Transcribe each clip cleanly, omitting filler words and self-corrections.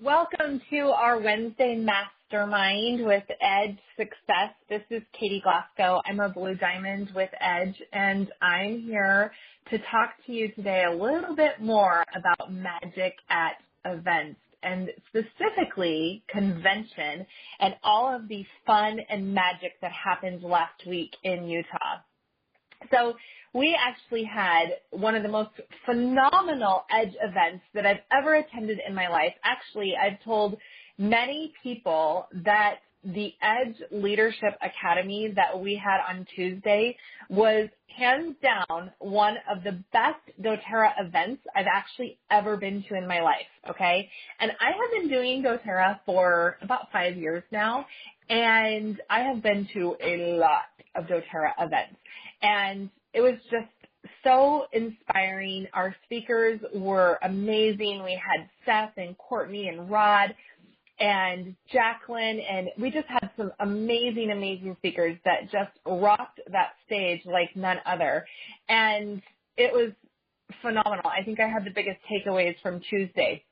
Welcome to our Wednesday Mastermind with Edge Success. This is Katie Glasgow. I'm a Blue Diamond with Edge, and I'm here to talk to you today a little bit more about magic at events, and specifically convention and all of the fun and magic that happened last week in Utah. So we actually had one of the most phenomenal Edge events that I've ever attended in my life. Actually, I've told many people that the Edge Leadership Academy that we had on Tuesday was hands down one of the best doTERRA events I've actually ever been to in my life, okay? And I have been doing doTERRA for about 5 years now, and I have been to a lot of doTERRA events. And it was just so inspiring. Our speakers were amazing. We had Seth and Courtney and Rod and Jacqueline, and we just had some amazing, amazing speakers that just rocked that stage like none other. And it was phenomenal. I think I had the biggest takeaways from Tuesday.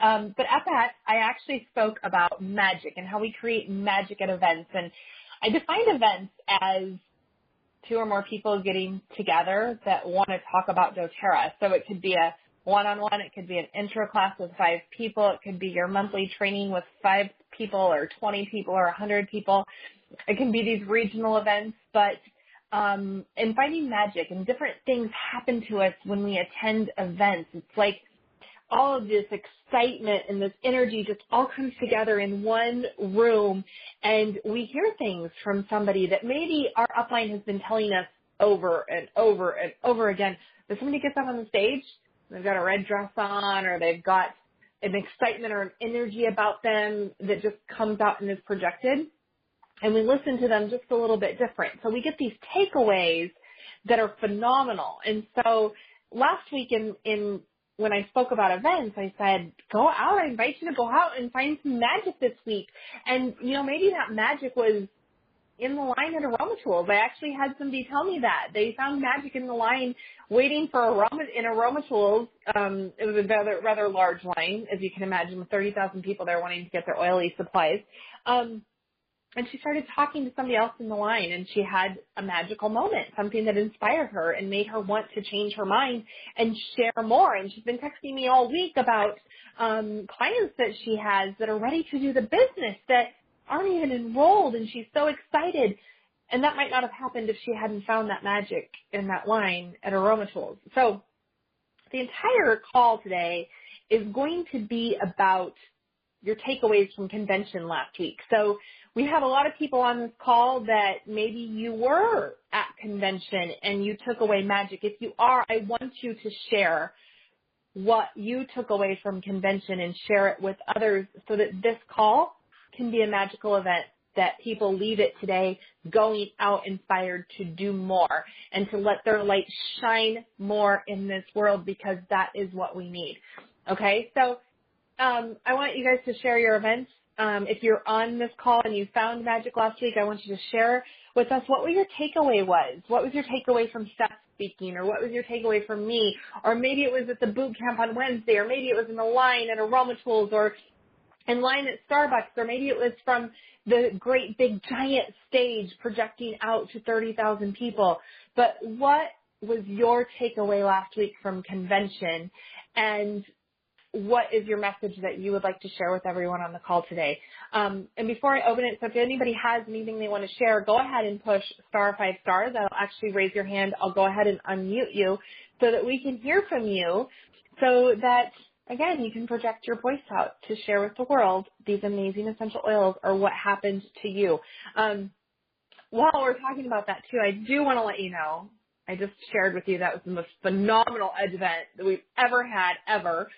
But at that, I actually spoke about magic and how we create magic at events. And I defined events as two or more people getting together that want to talk about doTERRA. So it could be a one-on-one, it could be an intro class with 5 people, it could be your monthly training with 5 people or 20 people or 100 people. It can be these regional events, but in finding magic and different things happen to us when we attend events. It's like all of this excitement and this energy just all comes together in one room, and we hear things from somebody that maybe our upline has been telling us over and over and over again. But somebody gets up on the stage, they've got a red dress on, or they've got an excitement or an energy about them that just comes out and is projected, and we listen to them just a little bit different. So we get these takeaways that are phenomenal. And so last week when I spoke about events, I said, go out. I invite you to go out and find some magic this week. And, maybe that magic was in the line at Aroma Tools. I actually had somebody tell me that. They found magic in the line waiting for Aroma Tools. It was a rather large line, as you can imagine, with 30,000 people there wanting to get their oily supplies. And she started talking to somebody else in the line, and she had a magical moment, something that inspired her and made her want to change her mind and share more. And she's been texting me all week about clients that she has that are ready to do the business that aren't even enrolled, and she's so excited. And that might not have happened if she hadn't found that magic in that line at Aroma Tools. So the entire call today is going to be about your takeaways from convention last week. So we have a lot of people on this call that maybe you were at convention and you took away magic. If you are, I want you to share what you took away from convention and share it with others so that this call can be a magical event that people leave it today going out inspired to do more and to let their light shine more in this world, because that is what we need. Okay, so I want you guys to share your events. If you're on this call and you found magic last week, I want you to share with us what your takeaway was. What was your takeaway from Seth speaking, or what was your takeaway from me? Or maybe it was at the boot camp on Wednesday, or maybe it was in the line at Aroma Tools, or in line at Starbucks, or maybe it was from the great big giant stage projecting out to 30,000 people. But what was your takeaway last week from convention, and what is your message that you would like to share with everyone on the call today? And before I open it, so if anybody has anything they want to share, go ahead and push star 5 stars. I'll actually raise your hand. I'll go ahead and unmute you so that we can hear from you, so that, again, you can project your voice out to share with the world these amazing essential oils or what happened to you. While we're talking about that, too, I do want to let you know, I just shared with you that was the most phenomenal Edge event that we've ever had, ever.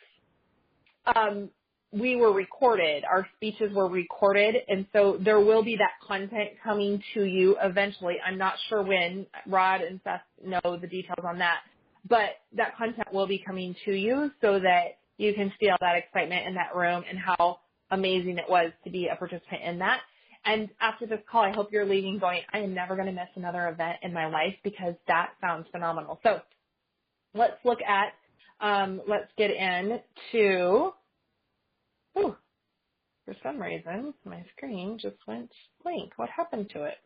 We were recorded. Our speeches were recorded, and so there will be that content coming to you eventually. I'm not sure when. Rod and Seth know the details on that, but that content will be coming to you so that you can feel that excitement in that room and how amazing it was to be a participant in that. And after this call, I hope you're leaving going, I am never going to miss another event in my life, because that sounds phenomenal. So let's look at, let's get into Ooh, for some reason, my screen just went blank. What happened to it?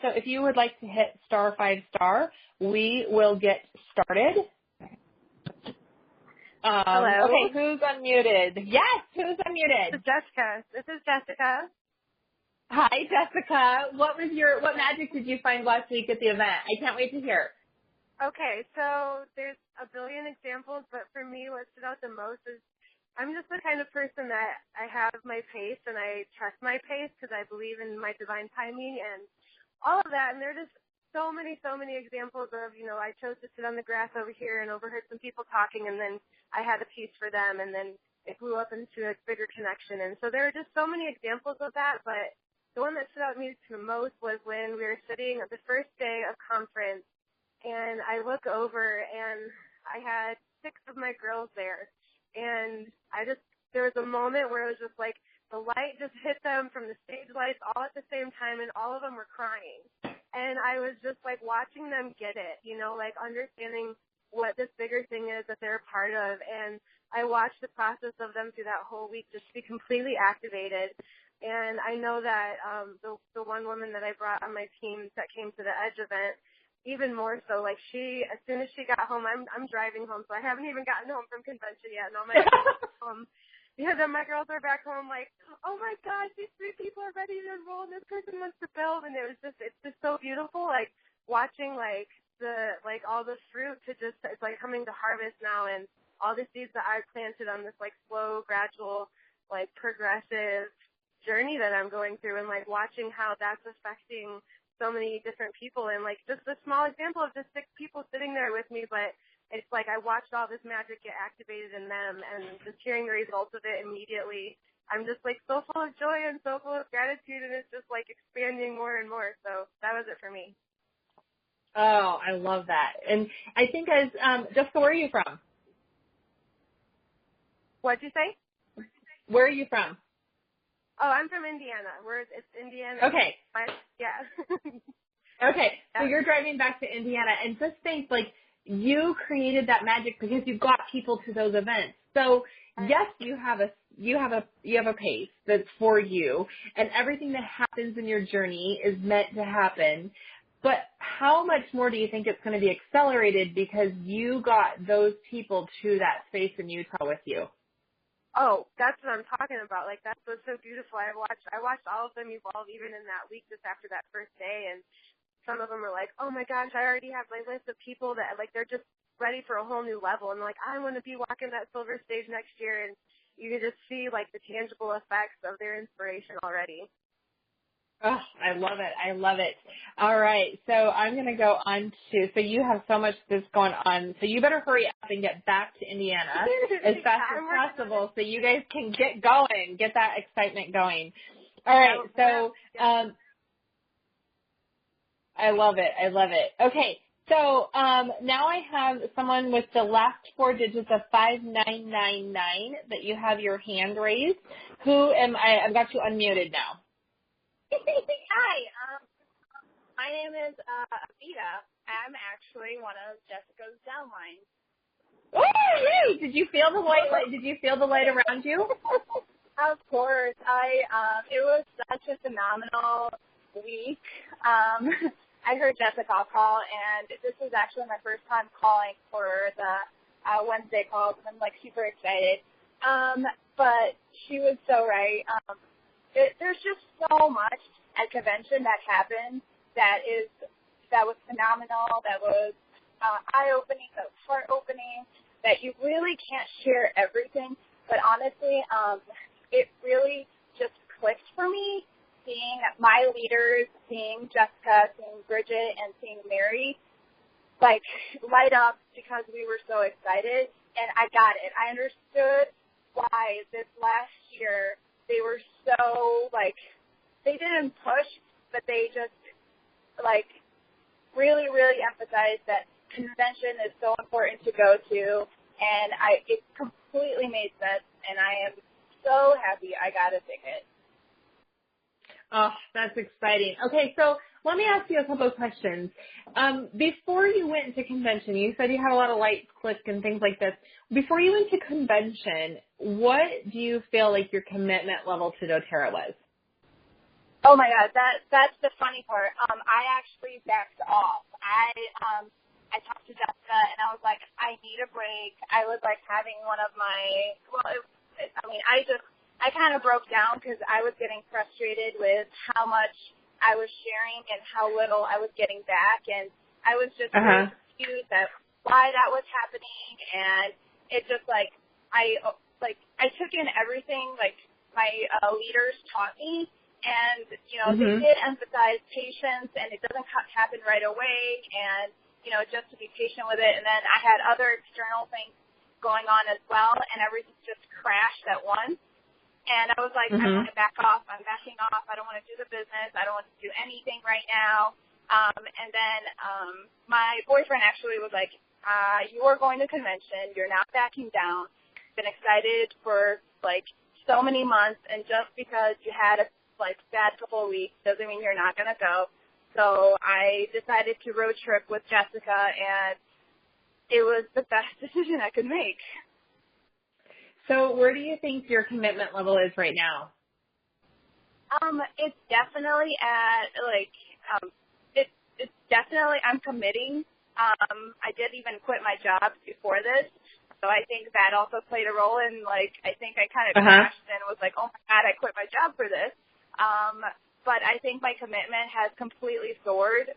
So if you would like to hit *5*, we will get started. Hello. Okay, who's unmuted? Yes, who's unmuted? This is Jessica. Hi, Jessica. What magic did you find last week at the event? I can't wait to hear. Okay, so there's a billion examples, but for me, what stood out the most is I'm just the kind of person that I have my pace and I trust my pace because I believe in my divine timing and all of that. And there are just so many examples of, I chose to sit on the grass over here and overheard some people talking, and then I had a piece for them, and then it grew up into a bigger connection. And so there are just so many examples of that, but the one that stood out to me the most was when we were sitting at the first day of conference, and I look over and I had 6 of my girls there. And there was a moment where it was just like the light just hit them from the stage lights all at the same time, and all of them were crying. And I was just like watching them get it, like understanding what this bigger thing is that they're a part of. And I watched the process of them through that whole week just be completely activated. And I know that the one woman that I brought on my team that came to the Edge event, even more so, like as soon as she got home, I'm driving home, so I haven't even gotten home from convention yet, and all my my girls are back home like, oh my gosh, these 3 people are ready to enroll, and this person wants to build, and it's just so beautiful, like watching all the fruit it's like coming to harvest now, and all the seeds that I've planted on this like slow, gradual, like progressive journey that I'm going through, and like watching how that's affecting so many different people, and like just a small example of just 6 people sitting there with me, but it's like I watched all this magic get activated in them, and just hearing the results of it immediately, I'm just like so full of joy and so full of gratitude, and it's just like expanding more and more. So that was it for me. Oh, I love that. And I think Jessica, where are you from? What'd you say? Where are you from? Oh, I'm from Indiana. It's Indiana. Okay. Yeah. Okay. So you're driving back to Indiana, and just think, like, you created that magic because you got people to those events. So yes, you have a pace that's for you, and everything that happens in your journey is meant to happen. But how much more do you think it's going to be accelerated because you got those people to that space in Utah with you? Oh, that's what I'm talking about. Like, that's what's so beautiful. I watched all of them evolve even in that week just after that first day, and some of them were like, oh my gosh, I already have my list of people that, like, they're just ready for a whole new level, and like, I want to be walking that silver stage next year, and you can just see, like, the tangible effects of their inspiration already. Oh, I love it. I love it. All right. So I'm going to go on so you have so much that's going on. So you better hurry up and get back to Indiana as fast as possible so you guys can get going, get that excitement going. All right. So I love it. I love it. Okay. So now I have someone with the last 4 digits of 5999 that you have your hand raised. I've got you unmuted now. Hi, my name is Avita. I'm actually one of Jessica's downlines. Oh, yay! Did you feel the light? Did you feel the light around you? Of course, it was such a phenomenal week. I heard Jessica call, and this was actually my first time calling for the Wednesday calls, and I'm like super excited. But she was so right. There's just so much at convention that happened that was phenomenal, that was eye-opening, that was heart-opening, that you really can't share everything. But honestly, it really just clicked for me, seeing my leaders, seeing Jessica, seeing Bridget, and seeing Mary, like, light up because we were so excited. And I got it. I understood why this last year they were so, like, they didn't push, but they just, like, really, really emphasized that convention is so important to go to, and it completely made sense, and I am so happy I got a ticket. Oh, that's exciting. Okay, so let me ask you a couple of questions. Before you went to convention, you said you had a lot of lights click and things like this. Before you went to convention, what do you feel like your commitment level to doTERRA was? Oh my God, that's the funny part. I actually backed off. I talked to Jessica and I was like, I need a break. I was like having one of my, I kind of broke down because I was getting frustrated with how much I was sharing and how little I was getting back, and I was just really confused at why that was happening, and it just I took in everything like my leaders taught me. And, they did emphasize patience, and it doesn't happen right away, and, just to be patient with it. And then I had other external things going on as well, and everything just crashed at once. And I was like, I want to back off. I'm backing off. I don't want to do the business. I don't want to do anything right now. And then my boyfriend actually was like, you are going to convention. You're not backing down. Been excited for, so many months, and just because you had a bad couple of weeks doesn't mean you're not going to go. So I decided to road trip with Jessica, and it was the best decision I could make. So where do you think your commitment level is right now? It's definitely at, it's definitely, I'm committing. I did even quit my job before this. So I think that also played a role in, I think I kind of crashed and was like, oh my God, I quit my job for this. But I think my commitment has completely soared.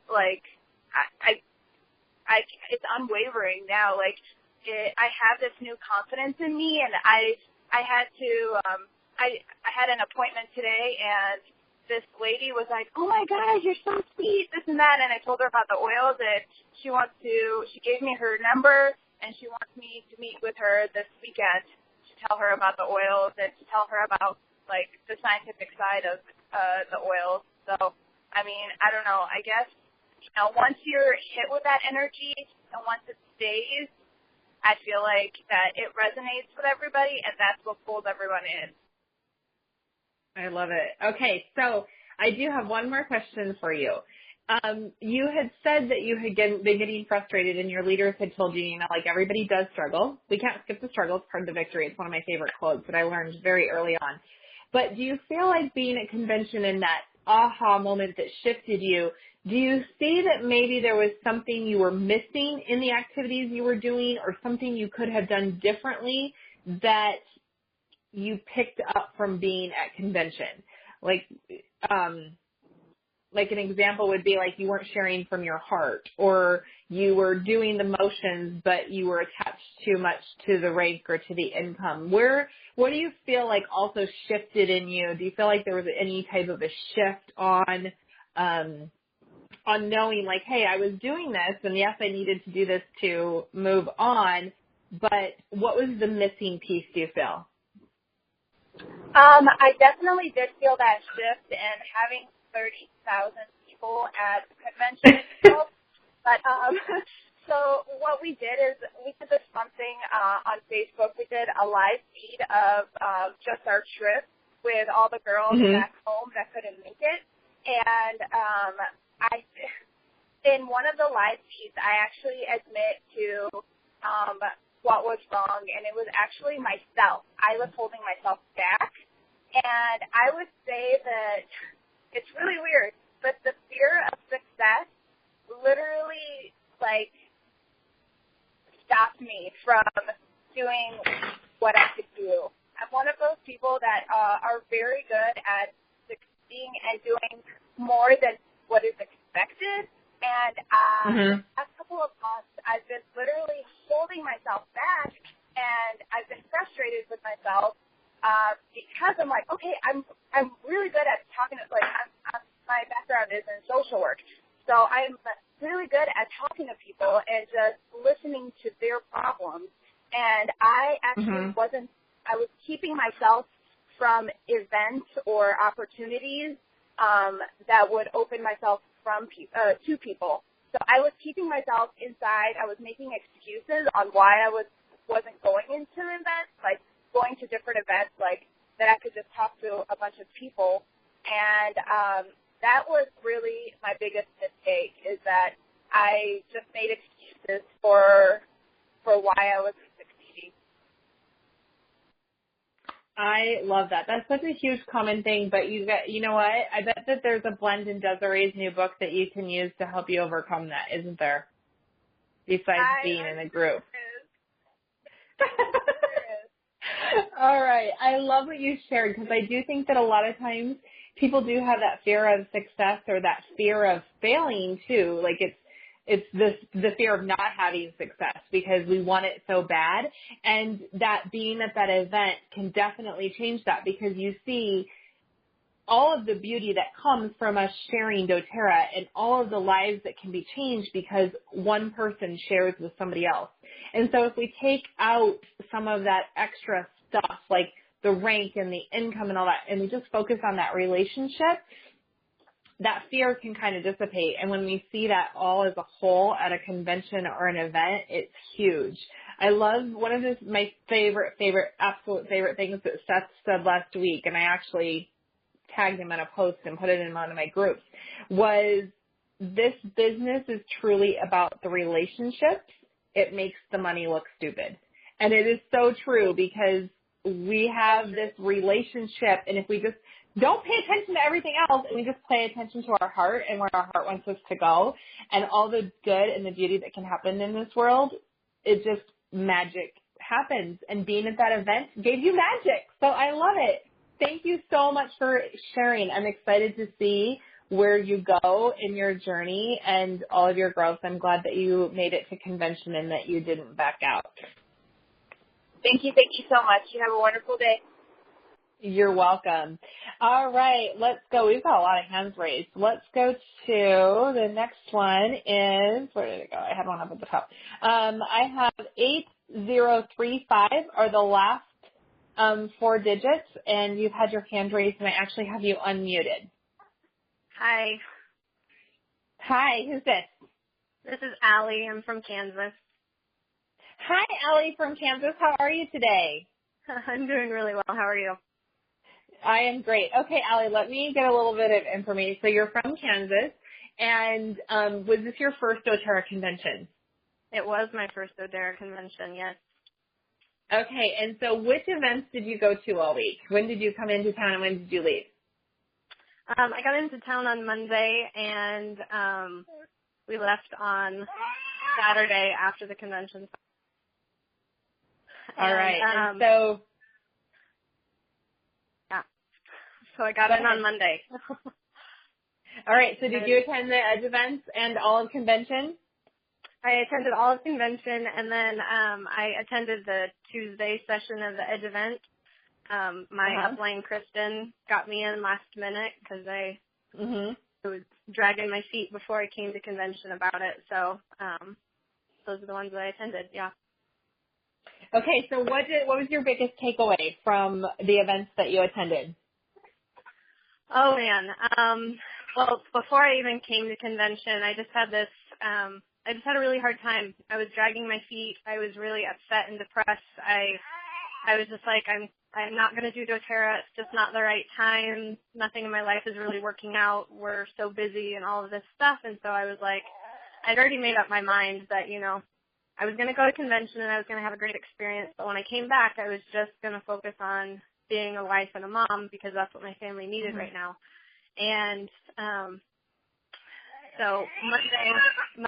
It's unwavering now. I have this new confidence in me, and I had to, I had an appointment today, and this lady was like, oh my God, you're so sweet, this and that. And I told her about the oils, and she gave me her number, and she wants me to meet with her this weekend to tell her about the oils and to tell her about, the scientific side of the oils. So, I don't know. I guess, once you're hit with that energy and once it stays, I feel like that it resonates with everybody, and that's what pulls everyone in. I love it. Okay, so I do have one more question for you. You had said that you had been getting frustrated, and your leaders had told you, everybody does struggle. We can't skip the struggle. It's part of the victory. It's one of my favorite quotes that I learned very early on. But do you feel like being at convention in that aha moment that shifted you, do you see that maybe there was something you were missing in the activities you were doing, or something you could have done differently that you picked up from being at convention? Like an example would be you weren't sharing from your heart, or you were doing the motions, but you were attached too much to the rank or to the income. What do you feel like also shifted in you? Do you feel like there was any type of a shift on knowing hey, I was doing this, and yes, I needed to do this to move on, but what was the missing piece, do you feel? I definitely did feel that shift, and having 30,000 people at the convention. But so what we did is we did this fun thing on Facebook. We did a live feed of just our trip with all the girls back home that couldn't make it. And in one of the live feeds, I actually admit to what was wrong, and it was actually myself. I was holding myself back, and I would say that it's really weird, but the fear of success literally, stopped me from doing what I could do. I'm one of those people that are very good at succeeding and doing more than what is expected. And the past couple of months, I've been literally holding myself back, and I've been frustrated with myself because I'm like, okay, I'm really good at talking. My background is in social work, so I'm really good at talking to people and just listening to their problems. And I actually wasn't. I was keeping myself from events or opportunities that would open myself to people. So I was keeping myself inside. I was making excuses on why I wasn't going into events, going to different events, that I could just talk to a bunch of people. And that was really my biggest I wasn't succeeding. I love that. That's such a huge common thing, but you know what? I bet that there's a blend in Desiree's new book that you can use to help you overcome that, isn't there? Besides being in a group. All right. I love what you shared because I do think that a lot of times people do have that fear of success or that fear of failing too. Like it's the fear of not having success because we want it so bad. And that being at that event can definitely change that because you see all of the beauty that comes from us sharing doTERRA and all of the lives that can be changed because one person shares with somebody else. And so if we take out some of that extra stuff like the rank and the income and all that, and we just focus on that relationship, that fear can kind of dissipate. And when we see that all as a whole at a convention or an event, it's huge. I love one of my absolute favorite things that Seth said last week, and I actually tagged him in a post and put it in one of my groups, was this business is truly about the relationships. It makes the money look stupid. And it is so true because we have this relationship, and if we just don't pay attention to everything else and we just pay attention to our heart and where our heart wants us to go and all the good and the beauty that can happen in this world, it just magic happens. And being at that event gave you magic. So I love it. Thank you so much for sharing. I'm excited to see where you go in your journey and all of your growth. I'm glad that you made it to convention and that you didn't back out. Thank you so much. You have a wonderful day. You're welcome. All right, let's go. We've got a lot of hands raised. Let's go to the next one is, where did it go? I had one up at the top. I have 8035 are the last 4 digits, and you've had your hand raised, and I actually have you unmuted. Hi. Hi, who's this? This is Allie. I'm from Kansas. Hi, Allie from Kansas. How are you today? I'm doing really well. How are you? I am great. Okay, Allie, let me get a little bit of information. So you're from Kansas, and was this your first doTERRA convention? It was my first doTERRA convention, yes. Okay, and so which events did you go to all week? When did you come into town and when did you leave? I got into town on Monday, and we left on Saturday after the convention. All right, and so I got in on Monday. All right, so did you attend the EDGE events and all of convention? I attended all of convention, and then I attended the Tuesday session of the EDGE event. My upline, Kristen, got me in last minute because I was dragging my feet before I came to convention about it. So those are the ones that I attended, yeah. Okay, so what was your biggest takeaway from the events that you attended? Oh, man. Well, before I even came to convention, I just had a really hard time. I was dragging my feet. I was really upset and depressed. I was just like, I'm not going to do doTERRA. It's just not the right time. Nothing in my life is really working out. We're so busy and all of this stuff. And so I was like, I'd already made up my mind that, you know, I was going to go to convention and I was going to have a great experience. But when I came back, I was just going to focus on being a wife and a mom because that's what my family needed right now. And so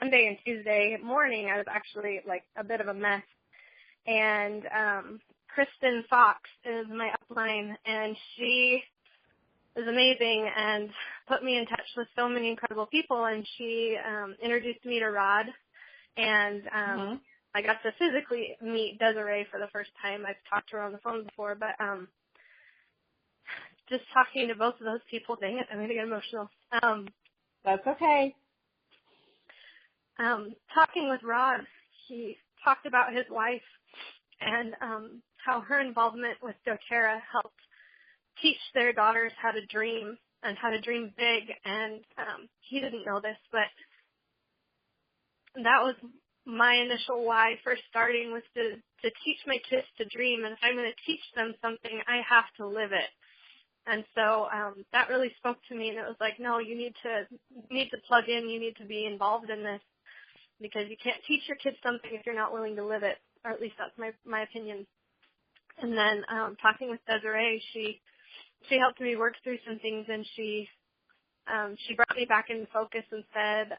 Monday and Tuesday morning, I was actually like a bit of a mess. And Kristen Fox is my upline, and she is amazing and put me in touch with so many incredible people. And she introduced me to Rod, and I got to physically meet Desiree for the first time. I've talked to her on the phone before, but just talking to both of those people, dang it, I'm going to get emotional. That's okay. Talking with Rod, he talked about his wife and how her involvement with doTERRA helped teach their daughters how to dream and how to dream big. And he didn't know this, but that was my initial why for starting, was to teach my kids to dream. And if I'm going to teach them something, I have to live it. And so that really spoke to me, and it was like, no, you need to plug in, you need to be involved in this, because you can't teach your kids something if you're not willing to live it. or at least that's my opinion. And then talking with Desiree, she helped me work through some things, and she brought me back into focus and said,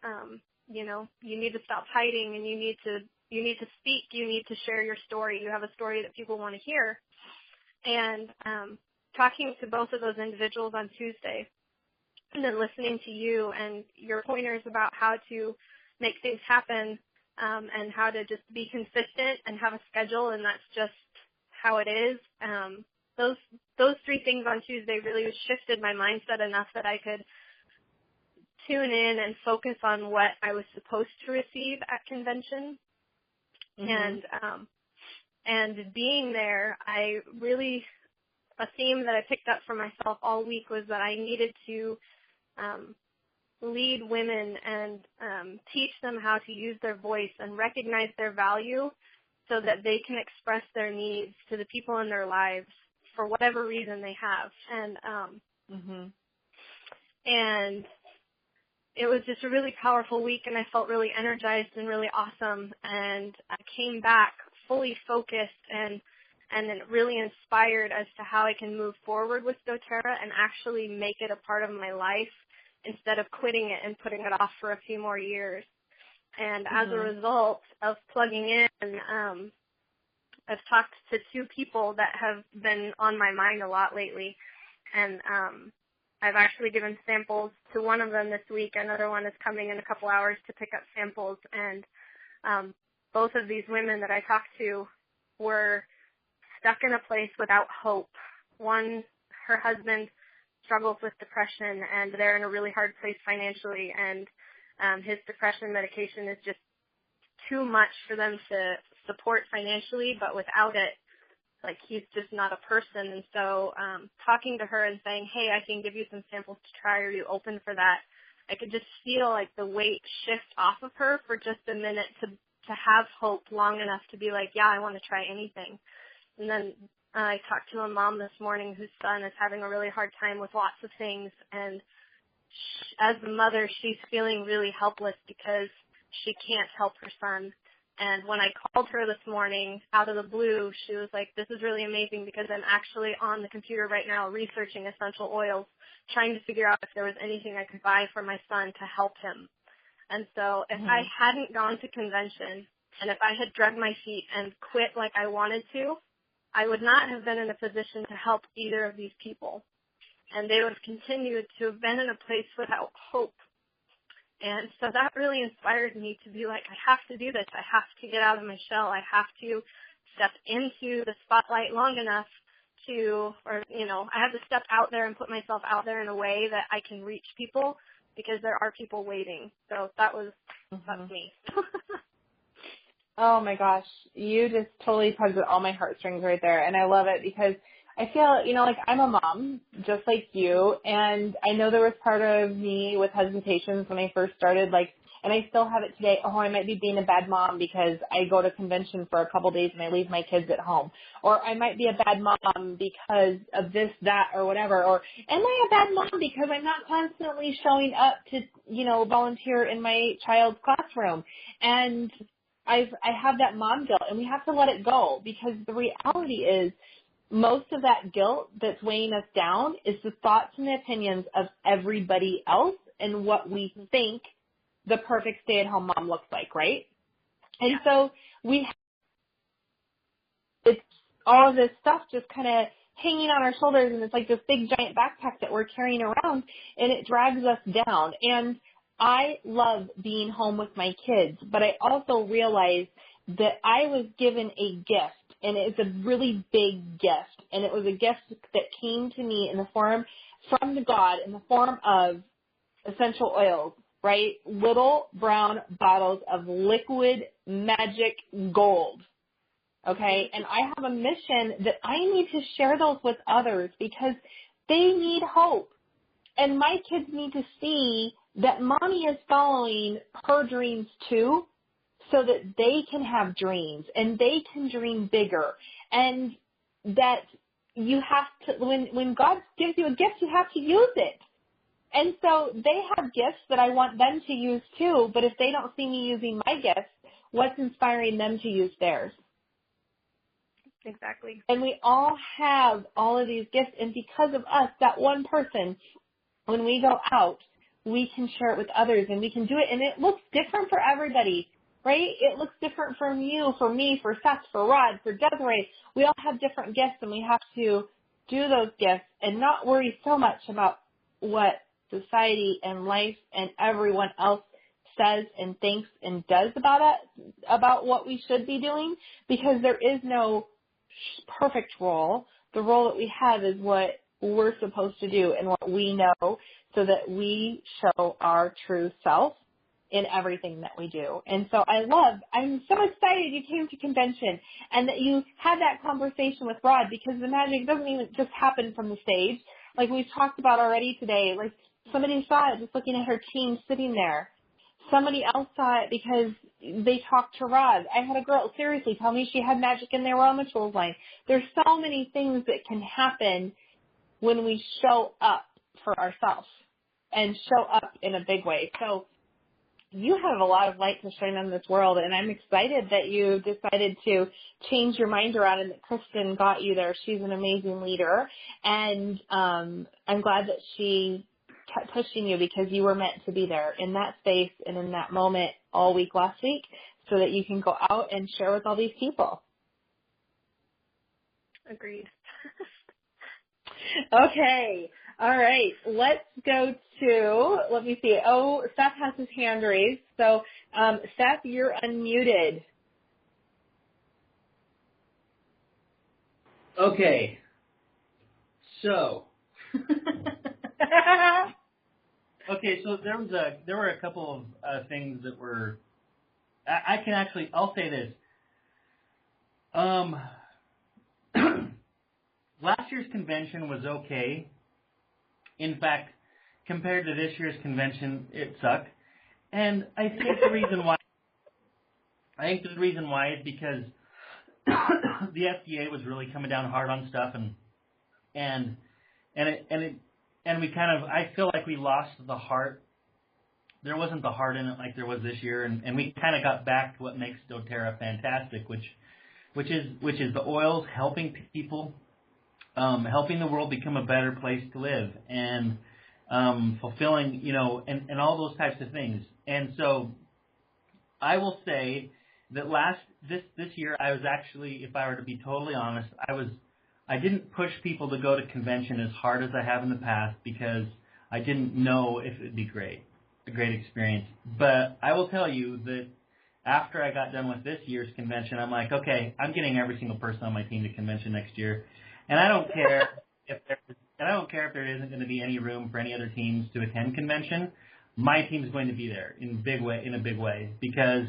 you need to stop hiding, and you need to speak. You need to share your story. You have a story that people want to hear. And talking to both of those individuals on Tuesday, and then listening to you and your pointers about how to make things happen, and how to just be consistent and have a schedule, and that's just how it is. Those three things on Tuesday really shifted my mindset enough that I could tune in and focus on what I was supposed to receive at convention. Mm-hmm. And being there, a theme that I picked up for myself all week was that I needed to lead women and teach them how to use their voice and recognize their value so that they can express their needs to the people in their lives for whatever reason they have. And it was just a really powerful week, and I felt really energized and really awesome. And I came back fully focused and then really inspired as to how I can move forward with doTERRA and actually make it a part of my life instead of quitting it and putting it off for a few more years. And as a result of plugging in, I've talked to two people that have been on my mind a lot lately. And I've actually given samples to one of them this week. Another one is coming in a couple hours to pick up samples. And both of these women that I talked to were stuck in a place without hope. One, her husband struggles with depression, and they're in a really hard place financially, and his depression medication is just too much for them to support financially, but without it, like, he's just not a person. And so talking to her and saying, hey, I can give you some samples to try. Are you open for that? I could just feel like the weight shift off of her for just a minute to have hope long enough to be like, yeah, I want to try anything. And then I talked to a mom this morning whose son is having a really hard time with lots of things, and as a mother, she's feeling really helpless because she can't help her son. And when I called her this morning out of the blue, she was like, this is really amazing because I'm actually on the computer right now researching essential oils, trying to figure out if there was anything I could buy for my son to help him. And so if I hadn't gone to convention and if I had dragged my feet and quit like I wanted to, I would not have been in a position to help either of these people. And they would have continued to have been in a place without hope. And so that really inspired me to be like, I have to do this. I have to get out of my shell. I have to step into the spotlight long enough I have to step out there and put myself out there in a way that I can reach people because there are people waiting. So that's me. Oh my gosh, you just totally tugged at all my heartstrings right there. And I love it because I feel, like I'm a mom just like you. And I know there was part of me with hesitations when I first started, and I still have it today. Oh, I might be being a bad mom because I go to convention for a couple days and I leave my kids at home. Or I might be a bad mom because of this, that, or whatever. Or am I a bad mom because I'm not constantly showing up to, volunteer in my child's classroom? And I have that mom guilt, and we have to let it go because the reality is most of that guilt that's weighing us down is the thoughts and the opinions of everybody else and what we think the perfect stay-at-home mom looks like, right? And so it's all of this stuff just kind of hanging on our shoulders, and it's like this big giant backpack that we're carrying around, and it drags us down. And I love being home with my kids, but I also realize that I was given a gift, and it's a really big gift, and it was a gift that came to me in the form from God in the form of essential oils, right? Little brown bottles of liquid magic gold, okay? And I have a mission that I need to share those with others because they need hope. And my kids need to see that mommy is following her dreams too, so that they can have dreams and they can dream bigger. And that you have to, when God gives you a gift, you have to use it. And so they have gifts that I want them to use too, but if they don't see me using my gifts, what's inspiring them to use theirs? Exactly. And we all have all of these gifts, and because of us, that one person, when we go out, we can share it with others, and we can do it, and it looks different for everybody, right? It looks different from you, for me, for Seth, for Rod, for Desiree. We all have different gifts, and we have to do those gifts and not worry so much about what society and life and everyone else says and thinks and does about it, about what we should be doing, because there is no perfect role. The role that we have is what we're supposed to do and what we know, so that we show our true self in everything that we do. And so I'm so excited you came to convention and that you had that conversation with Rod, because the magic doesn't even just happen from the stage. Like we've talked about already today, like somebody saw it just looking at her team sitting there. Somebody else saw it because they talked to Rod. I had a girl seriously tell me she had magic in there on the tools line. There's so many things that can happen when we show up for ourselves and show up in a big way. So you have a lot of light to shine on this world, and I'm excited that you decided to change your mind around and that Kristen got you there. She's an amazing leader, and I'm glad that she kept pushing you, because you were meant to be there in that space and in that moment all week last week, so that you can go out and share with all these people. Agreed. Okay. All right. Let's go to, let me see. Oh, Seth has his hand raised. So, Seth, you're unmuted. Okay. So. Okay, so there were a couple of things that were, I'll say this. Last year's convention was okay. In fact, compared to this year's convention, it sucked. And I think the reason why is because the FDA was really coming down hard on stuff, and we kind of, I feel like we lost the heart. There wasn't the heart in it like there was this year, and we kind of got back to what makes doTERRA fantastic, which is the oils helping people, helping the world become a better place to live, and fulfilling, and all those types of things. And so I will say that this year I was actually, if I were to be totally honest, I didn't push people to go to convention as hard as I have in the past, because I didn't know if it would be a great experience. But I will tell you that after I got done with this year's convention, I'm like, okay, I'm getting every single person on my team to convention next year, and I don't care if there isn't going to be any room for any other teams to attend convention. My team is going to be there in a big way, because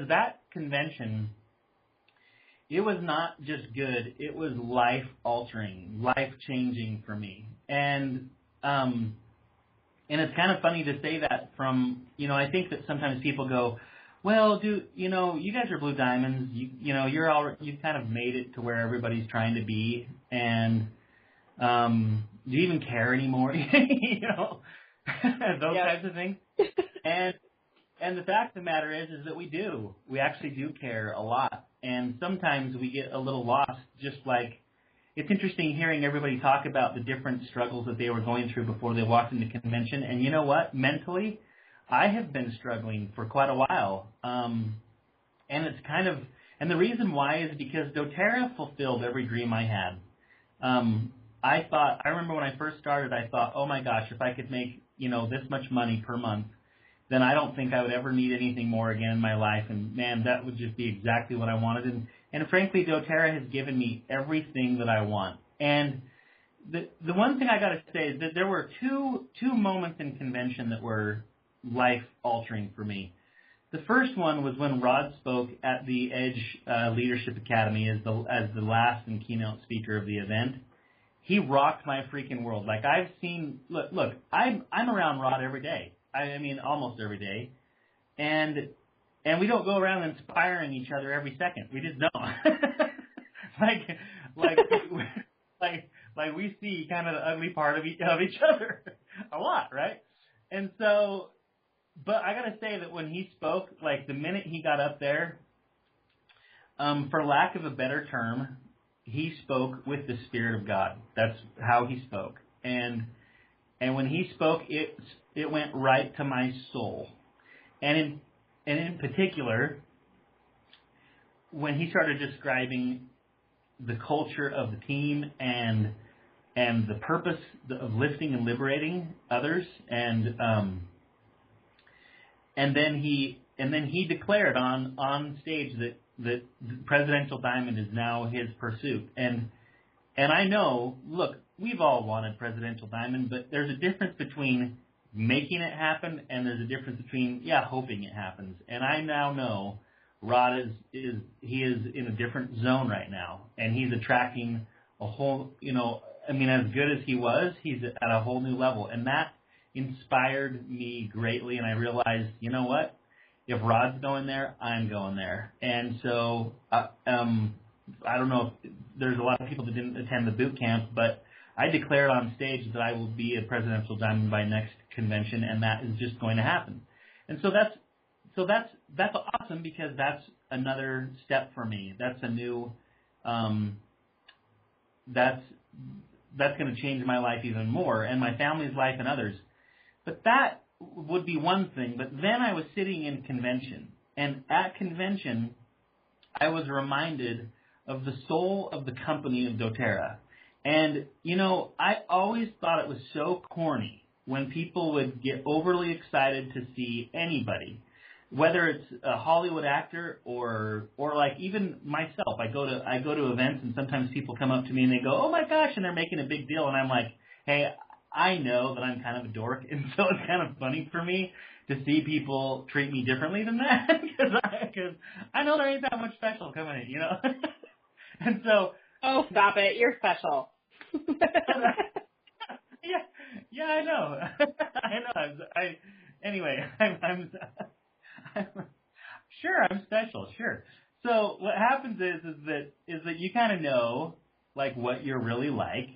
that convention, it was not just good, it was life-altering, life-changing for me. And it's kind of funny to say that from, I think that sometimes people go, well, you guys are Blue Diamonds, you've kind of made it to where everybody's trying to be, and do you even care anymore? Those types of things. And the fact of the matter is that we do. We actually do care a lot. And sometimes we get a little lost, just like it's interesting hearing everybody talk about the different struggles that they were going through before they walked into convention. And you know what? Mentally, I have been struggling for quite a while. And it's kind of, and the reason why is because doTERRA fulfilled every dream I had. I remember when I first started, I thought, oh my gosh, if I could make, this much money per month, then I don't think I would ever need anything more again in my life. And man, that would just be exactly what I wanted. And frankly, doTERRA has given me everything that I want. And the one thing I got to say is that there were two moments in convention that were life altering for me. The first one was when Rod spoke at the Edge Leadership Academy as the last and keynote speaker of the event. He rocked my freaking world. Like I've seen, look, I'm around Rod every day. I mean, almost every day, and we don't go around inspiring each other every second. We just don't. like we see kind of the ugly part of each other a lot, right? And so, but I gotta say that when he spoke, like the minute he got up there, for lack of a better term, he spoke with the Spirit of God. That's how he spoke. And when he spoke, it went right to my soul. And in particular, when he started describing the culture of the team and the purpose of lifting and liberating others, and then he declared on stage that the Presidential Diamond is now his pursuit. And I know, look, we've all wanted Presidential Diamond, but there's a difference between making it happen and there's a difference between hoping it happens. And I now know Rod is in a different zone right now, and he's attracting a whole, as good as he was, he's at a whole new level, and that inspired me greatly. And I realized, you know what? If Rod's going there, I'm going there. And so, I don't know if there's a lot of people that didn't attend the boot camp, but I declared on stage that I will be a Presidential Diamond by next convention, and that is just going to happen. And so that's awesome, because that's another step for me. That's a new, that's going to change my life even more, and my family's life and others. But that would be one thing. But then I was sitting in convention, and at convention, I was reminded of the soul of the company of doTERRA. And, I always thought it was so corny when people would get overly excited to see anybody, whether it's a Hollywood actor or like even myself. I go to events, and sometimes people come up to me and they go, "Oh my gosh," and they're making a big deal, and I'm like, "Hey, I know that I'm kind of a dork," and so it's kind of funny for me to see people treat me differently than that, because I know there ain't that much special coming in, And so, oh, stop it! You're special. yeah, I know. Anyway, I'm sure I'm special, sure. So what happens is that you kind of know like what you're really like,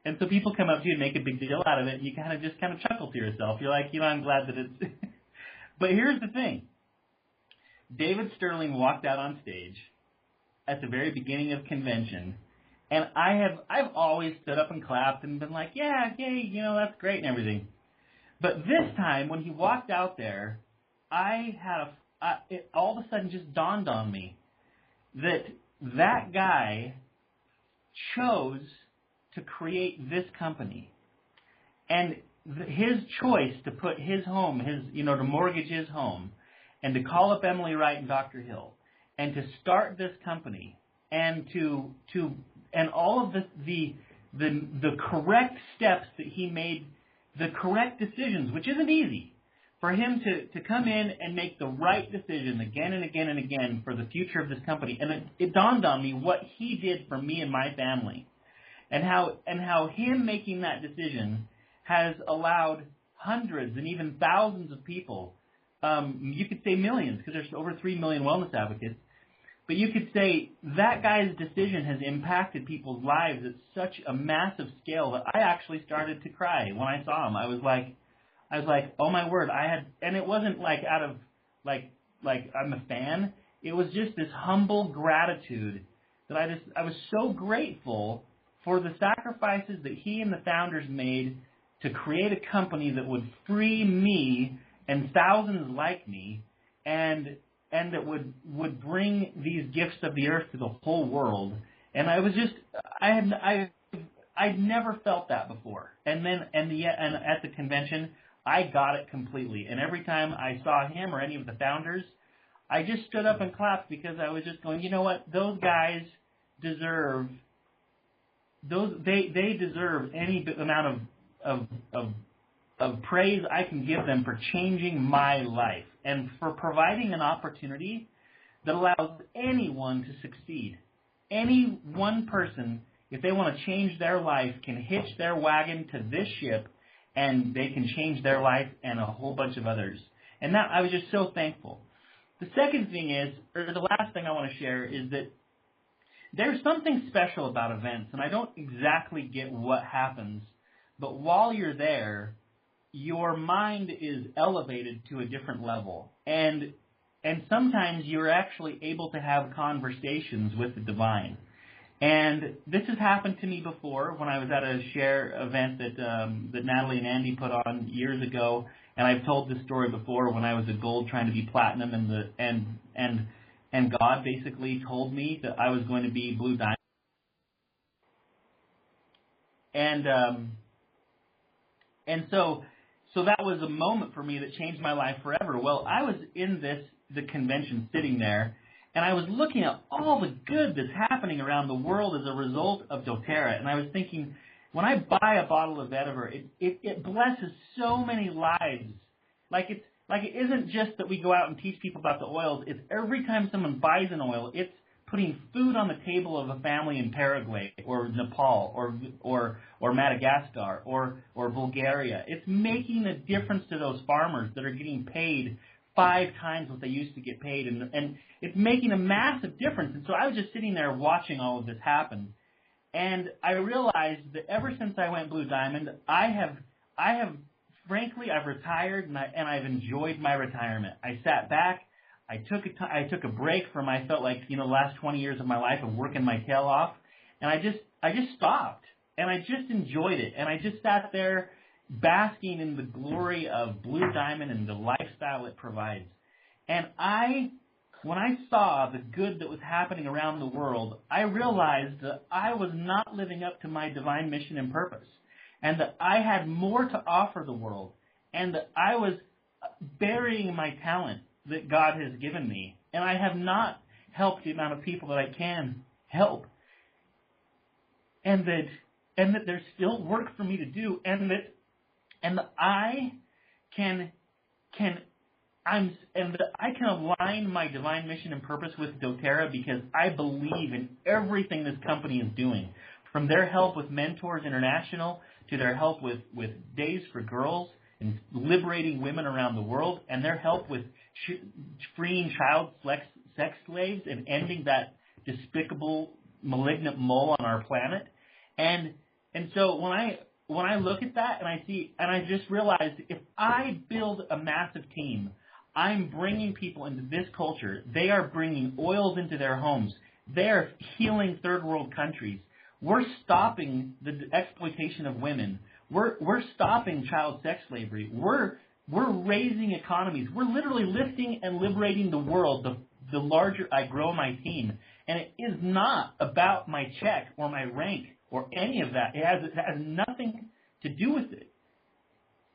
and so people come up to you and make a big deal out of it, and you kind of chuckle to yourself. You're like, I'm glad that it's. But here's the thing: David Sterling walked out on stage at the very beginning of convention. And I've always stood up and clapped and been like, yeah, yay, that's great and everything. But this time, when he walked out there, it all of a sudden just dawned on me that guy chose to create this company. And his choice to put his home, to mortgage his home, and to call up Emily Wright and Dr. Hill, and to start this company, and and all of the correct steps that he made, the correct decisions, which isn't easy, for him to come in and make the right decision again and again and again for the future of this company. And it dawned on me what he did for me and my family, and how him making that decision has allowed hundreds and even thousands of people, you could say millions, because there's over 3 million wellness advocates, but you could say that guy's decision has impacted people's lives at such a massive scale that I actually started to cry when I saw him. I was like, oh my word! And it wasn't like out of like I'm a fan. It was just this humble gratitude that I was so grateful for the sacrifices that he and the founders made to create a company that would free me and thousands like me, and that would bring these gifts of the earth to the whole world. And I was just, I'd never felt that before. And at the convention, I got it completely. And every time I saw him or any of the founders, I just stood up and clapped, because I was just going, you know what, those guys deserve they deserve any amount of praise I can give them for changing my life and for providing an opportunity that allows anyone to succeed. Any one person, if they want to change their life, can hitch their wagon to this ship, and they can change their life and a whole bunch of others. And that, I was just so thankful. The second thing is, or the last thing I want to share, is that there's something special about events, and I don't exactly get what happens, but while you're there, your mind is elevated to a different level. And and sometimes you're actually able to have conversations with the divine. And this has happened to me before when I was at a share event that Natalie and Andy put on years ago, and I've told this story before when I was at gold trying to be platinum, and God basically told me that I was going to be blue diamond, and so that was a moment for me that changed my life forever. Well, I was in the convention sitting there, and I was looking at all the good that's happening around the world as a result of doTERRA, and I was thinking, when I buy a bottle of vetiver, it blesses so many lives. Like it isn't just that we go out and teach people about the oils. It's every time someone buys an oil, it's putting food on the table of a family in Paraguay or Nepal or Madagascar or Bulgaria. It's making a difference to those farmers that are getting paid 5 times what they used to get paid, and it's making a massive difference. And so I was just sitting there watching all of this happen, and I realized that ever since I went Blue Diamond, I have frankly, I've retired, and I've enjoyed my retirement. I sat back. I took a break from, I felt like, the last 20 years of my life of working my tail off, and I just stopped, and I just enjoyed it, and I just sat there basking in the glory of Blue Diamond and the lifestyle it provides. And when I saw the good that was happening around the world, I realized that I was not living up to my divine mission and purpose, and that I had more to offer the world, and that I was burying my talent that God has given me, and I have not helped the amount of people that I can help, and that there's still work for me to do, and that I can align my divine mission and purpose with doTERRA, because I believe in everything this company is doing, from their help with Mentors International to their help with Days for Girls and liberating women around the world, and their help with freeing child sex slaves and ending that despicable, malignant mole on our planet. And so when I look at that and I just realized, if I build a massive team, I'm bringing people into this culture. They are bringing oils into their homes. They are healing third world countries. We're stopping the exploitation of women. We're stopping child sex slavery. We're raising economies. We're literally lifting and liberating the world the larger I grow my team. And it is not about my check or my rank or any of that. It has nothing to do with it.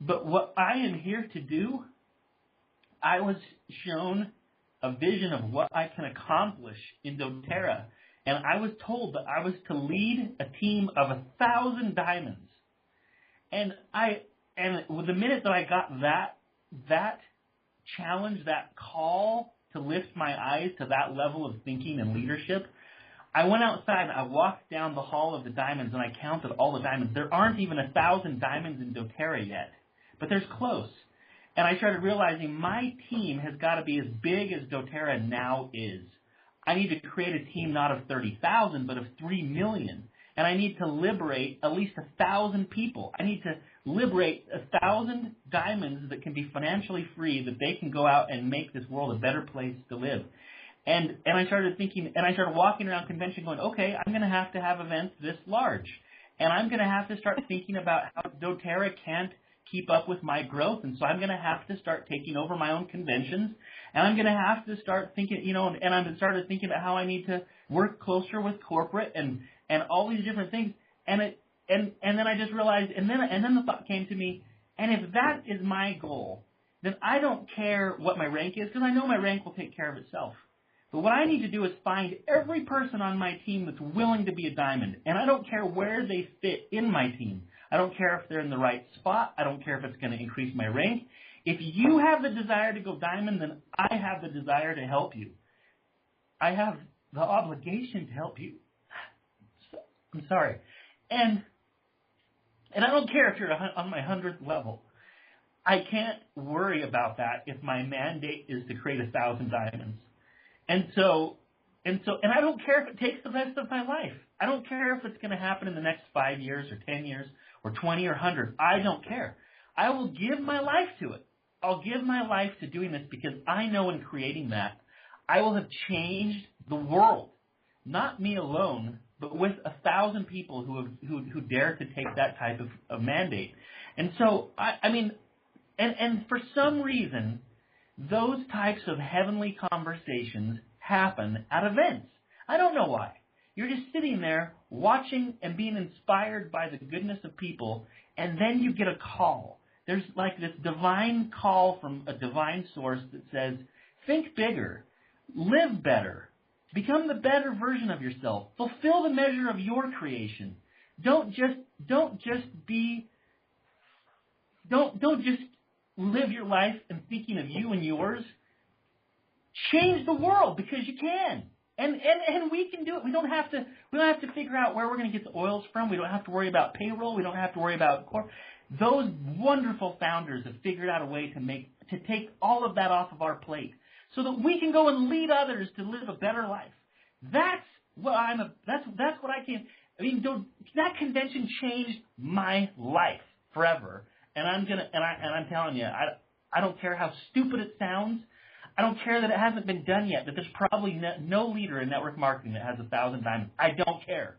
But what I am here to do, I was shown a vision of what I can accomplish in doTERRA. And I was told that I was to lead a team of 1,000 diamonds. And the minute that I got that challenge, that call to lift my eyes to that level of thinking and leadership, I went outside and I walked down the hall of the diamonds and I counted all the diamonds. There aren't even 1,000 diamonds in doTERRA yet, but there's close. And I started realizing my team has got to be as big as doTERRA now is. I need to create a team not of 30,000, but of 3 million. And I need to liberate at least 1,000 people. I need to liberate 1,000 diamonds that can be financially free, that they can go out and make this world a better place to live. And I started thinking, and I started walking around convention going, okay, I'm going to have events this large. And I'm going to have to start thinking about how doTERRA can't keep up with my growth. And so I'm going to have to start taking over my own conventions. And I'm going to have to start thinking, and I started thinking about how I need to work closer with corporate and all these different things. And then I just realized, and then the thought came to me, and if that is my goal, then I don't care what my rank is, because I know my rank will take care of itself. But what I need to do is find every person on my team that's willing to be a diamond. And I don't care where they fit in my team. I don't care if they're in the right spot. I don't care if it's going to increase my rank. If you have the desire to go diamond, then I have the desire to help you. I have the obligation to help you. I'm sorry. And I don't care if you're on my 100th level. I can't worry about that if my mandate is to create 1,000 diamonds. And I don't care if it takes the rest of my life. I don't care if it's going to happen in the next 5 years or 10 years or 20 or 100. I don't care. I will give my life to it. I'll give my life to doing this because I know in creating that, I will have changed the world. Not me alone, but with 1,000 people who dare to take that type of mandate. And so, I mean, and for some reason, those types of heavenly conversations happen at events. I don't know why. You're just sitting there watching and being inspired by the goodness of people, and then you get a call. There's like this divine call from a divine source that says, think bigger, live better, become the better version of yourself, fulfill the measure of your creation. Don't just live your life and thinking of you and yours. Change the world because you can. And we can do it. We don't have to figure out where we're going to get the oils from. We don't have to worry about payroll. We don't have to worry about those wonderful founders have figured out a way to take all of that off of our plate so that we can go and lead others to live a better life. That's what that's what I can. I mean, that convention changed my life forever. And I'm telling you, I don't care how stupid it sounds. I don't care that it hasn't been done yet, that there's probably no leader in network marketing that has 1,000 diamonds. I don't care.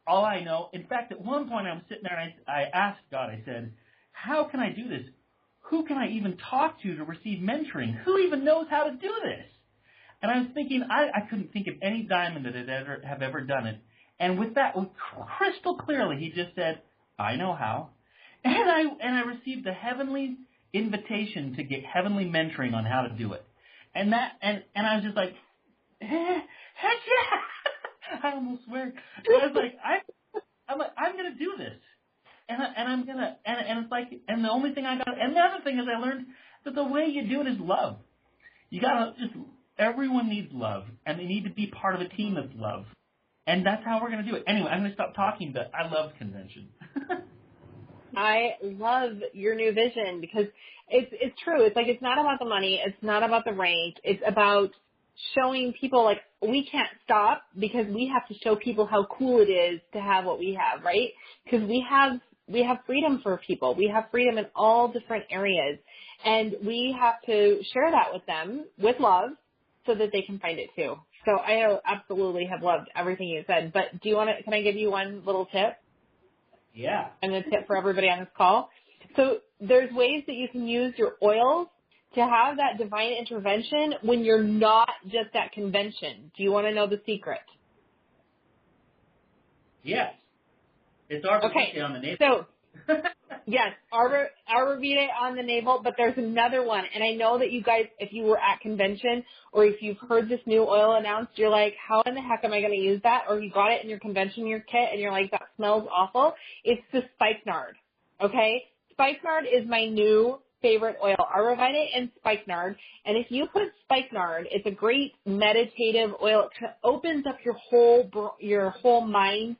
All I know, in fact, at one point I was sitting there and I asked God, I said, how can I do this? Who can I even talk to receive mentoring? Who even knows how to do this? And I was thinking, I couldn't think of any diamond that have ever done it. And with that, crystal clearly, he just said, I know how. And I received the heavenly invitation to get heavenly mentoring on how to do it. And I was just like, heck yeah! I almost swear. I was like, I'm gonna do this, and it's like, and the only thing I got, and the other thing is I learned that the way you do it is love. You gotta everyone needs love, and they need to be part of a team that's love, and that's how we're gonna do it. Anyway, I'm gonna stop talking, but I love convention. I love your new vision because it's true. It's like, it's not about the money. It's not about the rank. It's about showing people, like, we can't stop because we have to show people how cool it is to have what we have, right? Because we have freedom for people. We have freedom in all different areas, and we have to share that with them with love so that they can find it too. So I absolutely have loved everything you said. But can I give you one little tip? Yeah. And a tip for everybody on this call. So there's ways that you can use your oils to have that divine intervention when you're not just at convention. Do you want to know the secret? Yes. It's Arbor Vitae on the navel. So, yes, Arbor Vitae on the navel, but there's another one. And I know that you guys, if you were at convention or if you've heard this new oil announced, you're like, how in the heck am I going to use that? Or you got it in your convention kit and you're like, that smells awful. It's the spikenard, okay? Spikenard is my new favorite oil, Arbor Vitae and spikenard. And if you put spikenard, it's a great meditative oil. It opens up your whole mind.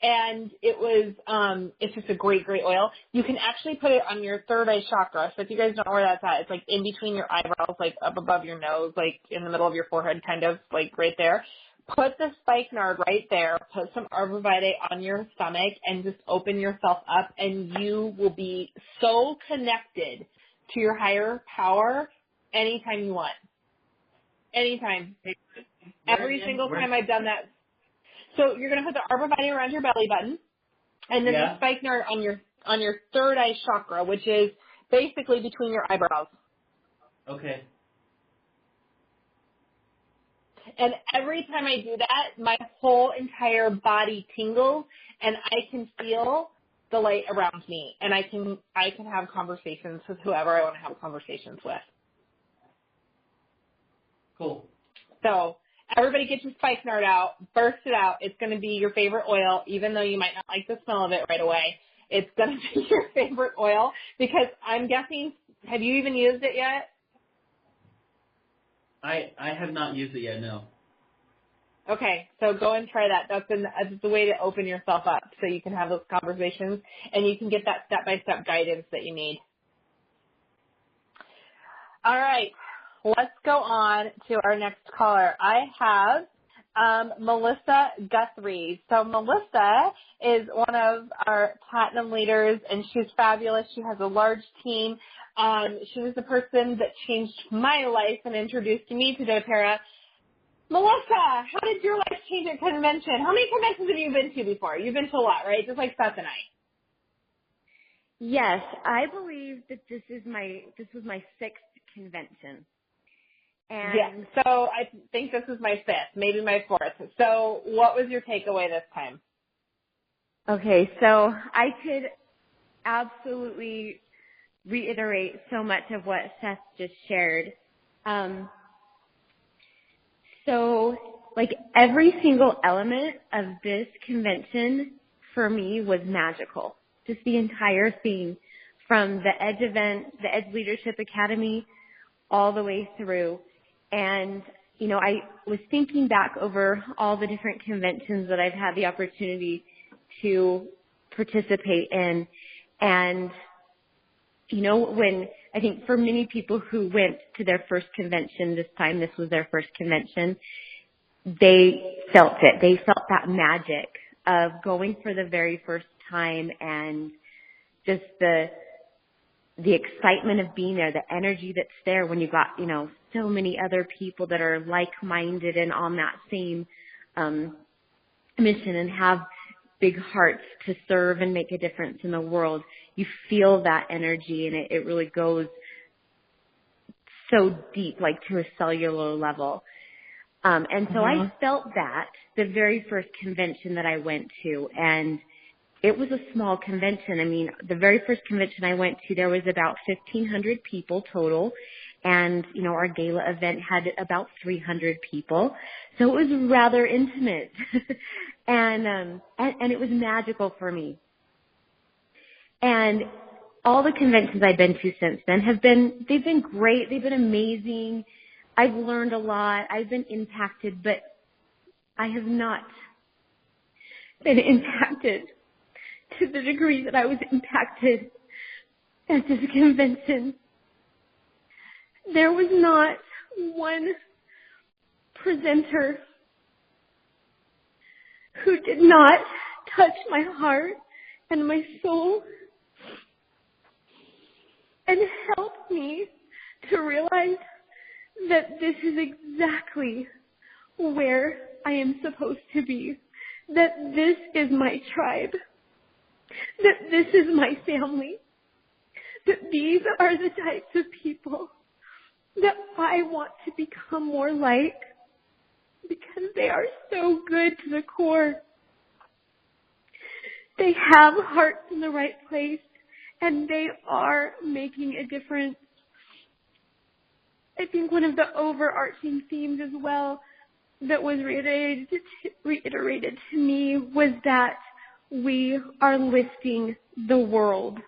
And it's just a great, great oil. You can actually put it on your third eye chakra. So if you guys don't know where that's at, it's like in between your eyebrows, like up above your nose, like in the middle of your forehead, kind of like right there. Put the spikenard right there. Put some Arbor Vitae on your stomach and just open yourself up, and you will be so connected to your higher power anytime you want. Anytime. Every single time I've done that. So you're going to put the Arbor Vitae around your belly button, and then the spikenard on your third eye chakra, which is basically between your eyebrows. Okay. And every time I do that, my whole entire body tingles, and I can feel the light around me, and I can have conversations with whoever I want to have conversations with. Cool. So everybody get your spikenard out, burst it out. It's going to be your favorite oil, even though you might not like the smell of it right away. It's going to be your favorite oil because I'm guessing, have you even used it yet? I have not used it yet, no. Okay, so go and try that. That's the way to open yourself up so you can have those conversations and you can get that step-by-step guidance that you need. All right. Let's go on to our next caller. I have Melissa Guthrie. So Melissa is one of our platinum leaders, and she's fabulous. She has a large team. She was the person that changed my life and introduced me to doTERRA. Melissa, how did your life change at convention? How many conventions have you been to before? You've been to a lot, right? Just like Seth and I. Yes, I believe that this was my 6th convention. And yeah, so I think this is my 5th, maybe my 4th. So what was your takeaway this time? Okay, so I could absolutely reiterate so much of what Seth just shared. So, like, every single element of this convention for me was magical. Just the entire thing, from the EDGE event, the EDGE Leadership Academy, all the way through. And, you know, I was thinking back over all the different conventions that I've had the opportunity to participate in. And, you know, when I think for many people who went to their first convention this time, this was their first convention, they felt it. They felt that magic of going for the very first time, and just the excitement of being there, the energy that's there when you got, you know, so many other people that are like-minded and on that same mission and have big hearts to serve and make a difference in the world. You feel that energy, and it really goes so deep, like to a cellular level. And so I felt that the very first convention that I went to, and it was a small convention. I mean, the very first convention I went to, there was about 1,500 people total. And, you know, our gala event had about 300 people. So it was rather intimate. and it was magical for me. And all the conventions I've been to since then they've been great. They've been amazing. I've learned a lot. I've been impacted, but I have not been impacted to the degree that I was impacted at this convention. There was not one presenter who did not touch my heart and my soul and help me to realize that this is exactly where I am supposed to be, that this is my tribe, that this is my family, that these are the types of people that I want to become more like, because they are so good to the core. They have hearts in the right place, and they are making a difference. I think one of the overarching themes as well that was reiterated to me was that we are lifting the world.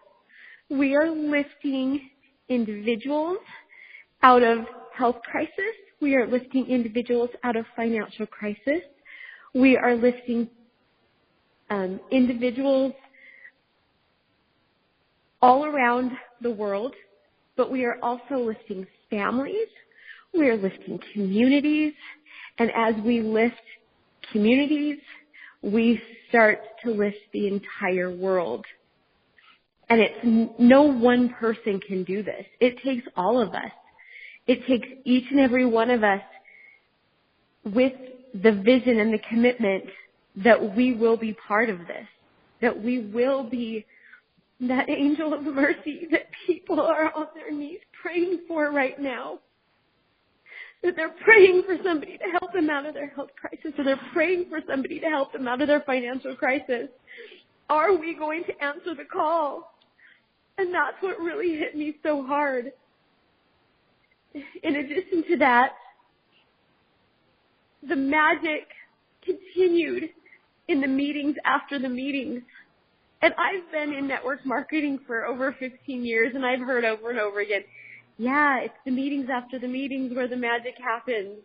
We are lifting individuals out of health crisis. We are lifting individuals out of financial crisis. We are lifting individuals all around the world, but we are also lifting families. We are lifting communities. And as we lift communities, we start to lift the entire world. And it's no one person can do this. It takes all of us. It takes each and every one of us with the vision and the commitment that we will be part of this, that we will be that angel of mercy that people are on their knees praying for right now, that they're praying for somebody to help them out of their health crisis, or they're praying for somebody to help them out of their financial crisis. Are we going to answer the call? And that's what really hit me so hard. In addition to that, the magic continued in the meetings after the meetings. And I've been in network marketing for over 15 years, and I've heard over and over again, yeah, it's the meetings after the meetings where the magic happens.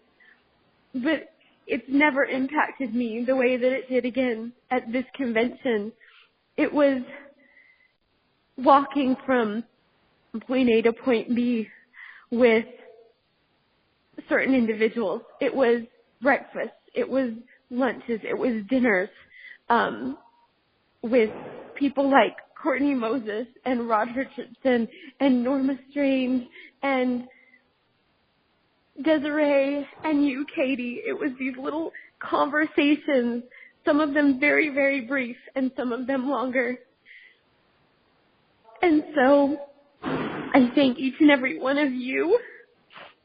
But it's never impacted me the way that it did again at this convention. It was walking from point A to point B with certain individuals. It was breakfast. it was lunches, it was dinners, with people like Courtney Moses and Rod Richardson and Norma Strange and Desiree and you, Katie. It was these little conversations, some of them very, very brief and some of them longer. And so I thank each and every one of you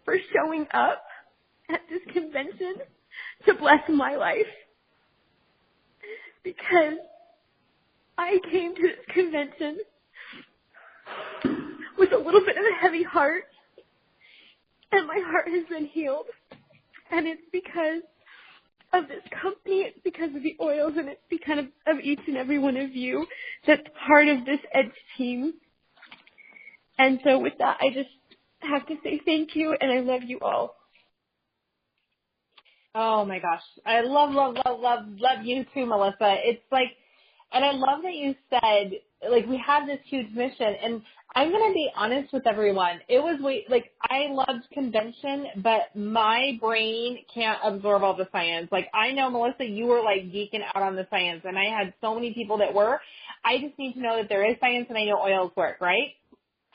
for showing up at this convention to bless my life, because I came to this convention with a little bit of a heavy heart, and my heart has been healed. And it's because of this company, it's because of the oils, and it's because of each and every one of you that's part of this EDGE team. And so with that, I just have to say thank you, and I love you all. Oh my gosh. I love you too, Melissa. It's like, and I love that you said, like, we have this huge mission, and I'm going to be honest with everyone. It was, I loved convention, but my brain can't absorb all the science. Like, I know, Melissa, you were, like, geeking out on the science, and I had so many people that were. I just need to know that there is science, and I know oils work, right?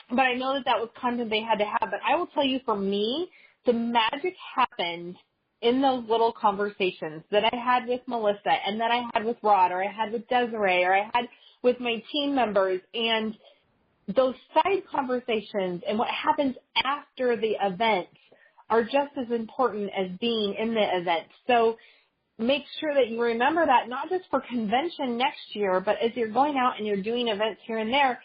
But I know that was content they had to have. But I will tell you, for me, the magic happened in those little conversations that I had with Melissa, and that I had with Rod, or I had with Desiree, or I had with my team members. And those side conversations and what happens after the event are just as important as being in the event. So make sure that you remember that, not just for convention next year, but as you're going out and you're doing events here and there,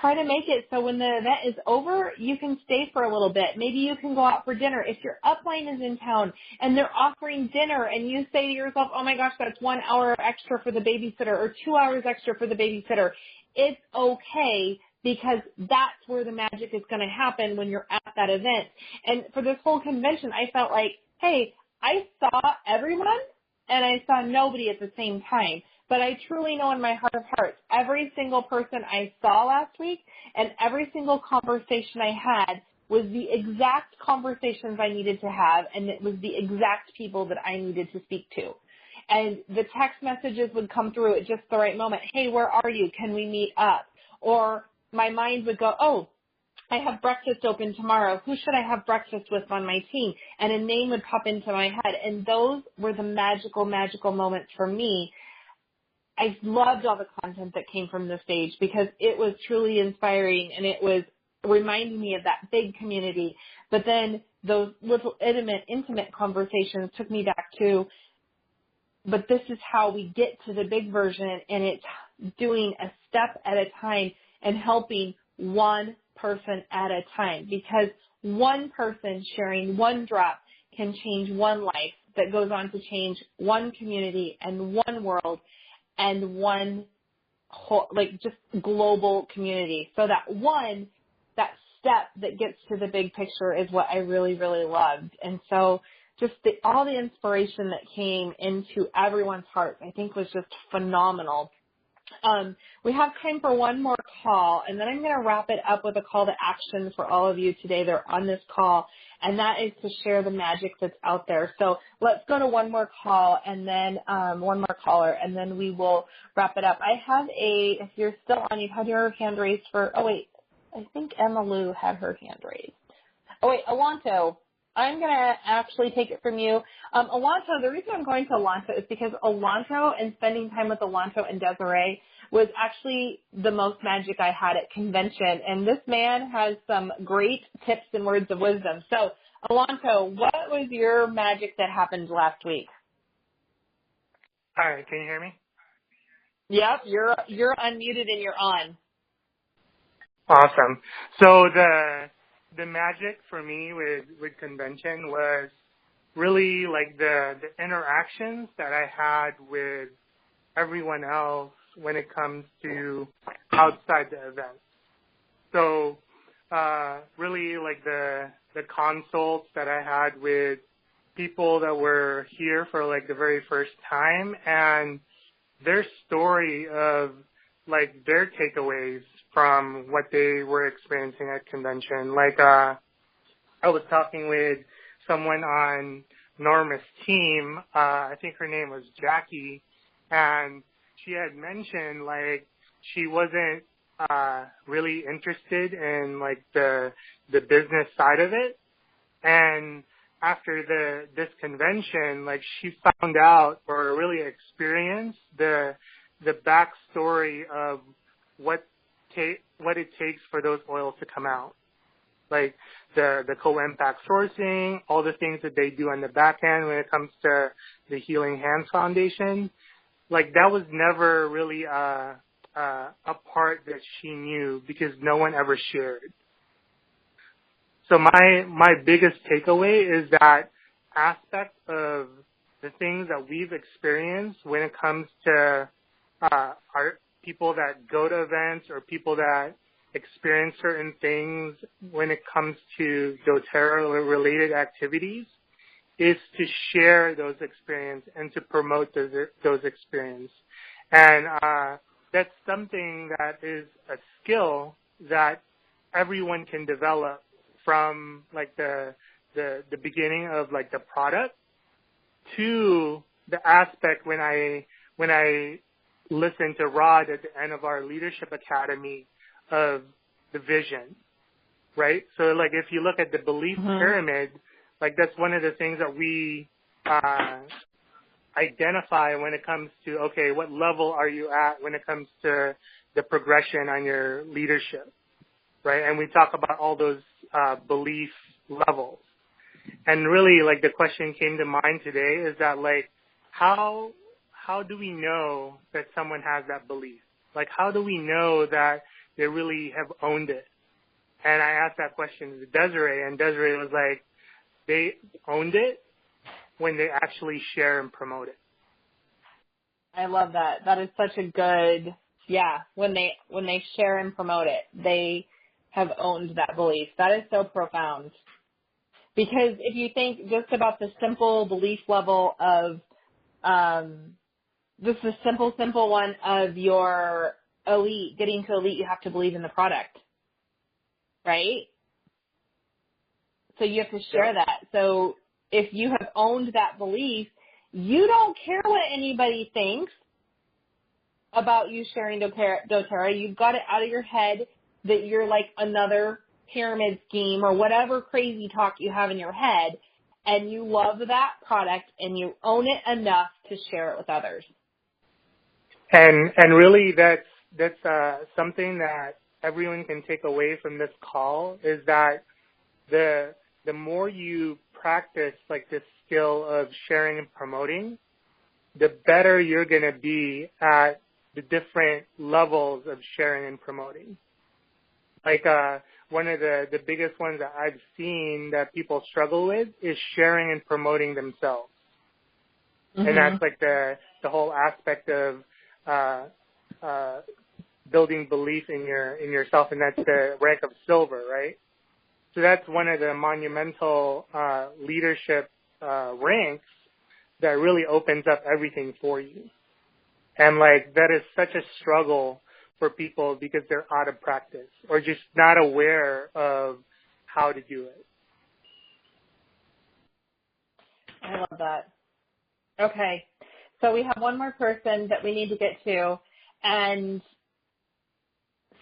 try to make it so when the event is over, you can stay for a little bit. Maybe you can go out for dinner. If your upline is in town and they're offering dinner and you say to yourself, oh my gosh, that's 1 hour extra for the babysitter or 2 hours extra for the babysitter, it's okay, because that's where the magic is going to happen when you're at that event. And for this whole convention, I felt like, hey, I saw everyone and I saw nobody at the same time. But I truly know in my heart of hearts, every single person I saw last week and every single conversation I had was the exact conversations I needed to have, and it was the exact people that I needed to speak to. And the text messages would come through at just the right moment. Hey, where are you? Can we meet up? Or my mind would go, oh, I have breakfast open tomorrow. Who should I have breakfast with on my team? And a name would pop into my head. And those were the magical, magical moments for me. I loved all the content that came from the stage because it was truly inspiring, and it was reminding me of that big community. But then those little intimate conversations took me back to, but this is how we get to the big version, and it's doing a step at a time and helping one person at a time, because one person sharing one drop can change one life that goes on to change one community and one world and one whole, like, just global community. So that step that gets to the big picture is what I really, really loved. And so just all the inspiration that came into everyone's hearts, I think, was just phenomenal. We have time for one more call, and then I'm going to wrap it up with a call to action for all of you today that are on this call, and that is to share the magic that's out there. So let's go to one more call, and then one more caller, and then we will wrap it up. I have if you're still on, you've had your hand raised I think Emma Lou had her hand raised. Oh, wait, Alonto. I'm going to actually take it from you. Alonto, the reason I'm going to Alonto is because Alonto and spending time with Alonto and Desiree was actually the most magic I had at convention. And this man has some great tips and words of wisdom. So, Alonto, what was your magic that happened last week? Hi, can you hear me? Yep, you're unmuted and you're on. Awesome. So the magic for me with convention was really like the interactions that I had with everyone else when it comes to outside the event. So really like the consults that I had with people that were here for like the very first time, and their story of like their takeaways from what they were experiencing at convention. Like I was talking with someone on Norma's team, I think her name was Jackie, and she had mentioned like she wasn't really interested in like the business side of it. And after this convention, like she found out or really experienced the backstory of what it takes for those oils to come out. Like the co-impact sourcing, all the things that they do on the back end when it comes to the Healing Hands Foundation. Like that was never really a part that she knew because no one ever shared. So my biggest takeaway is that aspect of the things that we've experienced when it comes to our people that go to events or people that experience certain things when it comes to doTERRA-related activities is to share those experiences and to promote those experiences. And that's something that is a skill that everyone can develop from like the beginning of like the product to the aspect when I listened to Rod at the end of our Leadership Academy of the vision, right? So like if you look at the belief pyramid, like that's one of the things that we identify when it comes to, okay, what level are you at when it comes to the progression on your leadership, right? And we talk about all those belief levels. And really like the question came to mind today is that like how do we know that someone has that belief? Like how do we know that they really have owned it? And I asked that question to Desiree, and Desiree was like, they owned it when they actually share and promote it. I love that. That is such a good, when they share and promote it, they have owned that belief. That is so profound. Because if you think just about the simple belief level of, just the simple one of your elite, getting to elite, you have to believe in the product, right? So you have to share that. So if you have owned that belief, you don't care what anybody thinks about you sharing doTERRA. You've got it out of your head that you're like another pyramid scheme or whatever crazy talk you have in your head, and you love that product and you own it enough to share it with others. And really that's something that everyone can take away from this call is that the more you practice like this skill of sharing and promoting, the better you're going to be at the different levels of sharing and promoting. Like one of the biggest ones that I've seen that people struggle with is sharing and promoting themselves. Mm-hmm. And that's like the whole aspect of building belief in yourself, and that's the rank of silver, right? So that's one of the monumental leadership ranks that really opens up everything for you. And like that is such a struggle for people because they're out of practice or just not aware of how to do it. I love that. Okay. So we have one more person that we need to get to. And